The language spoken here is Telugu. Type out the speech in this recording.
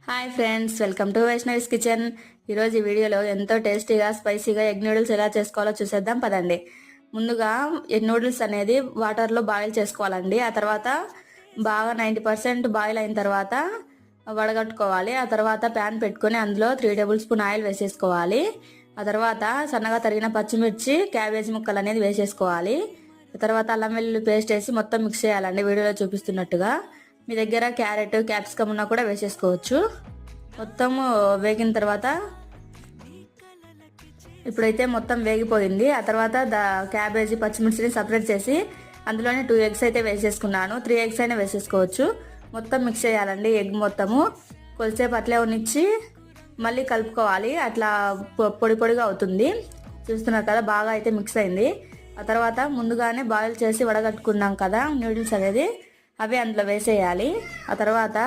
Hi friends, welcome to Vaishnavi's kitchen. ఈరోజు ఈ వీడియోలో ఎంతో టేస్టీగా స్పైసీగా ఎగ్ నూడిల్స్ ఎలా చేసుకోవాలో చూసేద్దాం పదండి. ముందుగా ఎగ్ నూడిల్స్ అనేది వాటర్లో బాయిల్ చేసుకోవాలండి. ఆ తర్వాత బాగా 90% బాయిల్ అయిన తర్వాత వడగట్టుకోవాలి. ఆ తర్వాత ప్యాన్ పెట్టుకొని అందులో 3 టేబుల్ స్పూన్ ఆయిల్ వేసేసుకోవాలి. ఆ తర్వాత సన్నగా తరిగిన పచ్చిమిర్చి, క్యాబేజీ ముక్కలు అనేది వేసేసుకోవాలి. ఆ తర్వాత అల్లం వెల్లుల్లి పేస్ట్ వేసి మొత్తం మిక్స్ చేయాలండి వీడియోలో చూపిస్తున్నట్టుగా. మీ దగ్గర క్యారెట్, క్యాప్సికమ్ ఉన్నా కూడా వేసేసుకోవచ్చు. మొత్తం వేగిన తర్వాత ఇప్పుడైతే మొత్తం వేగిపోయింది. ఆ తర్వాత క్యాబేజీ, పచ్చిమిర్చిని సపరేట్ చేసి అందులోనే 2 ఎగ్స్ అయితే వేసేసుకున్నాను. 3 ఎగ్స్ అయినా వేసేసుకోవచ్చు. మొత్తం మిక్స్ చేయాలండి. ఎగ్ మొత్తము కొద్దిసేపు అట్లే ఉన్నిచ్చి మళ్ళీ కలుపుకోవాలి. అట్లా పొడి పొడిగా అవుతుంది. చూస్తున్నారు కదా, బాగా అయితే మిక్స్ అయింది. ఆ తర్వాత ముందుగానే బాయిల్ చేసి వడగట్టుకున్నాం కదా నూడిల్స్ అనేది, అవి అందులో వేసేయాలి. ఆ తర్వాత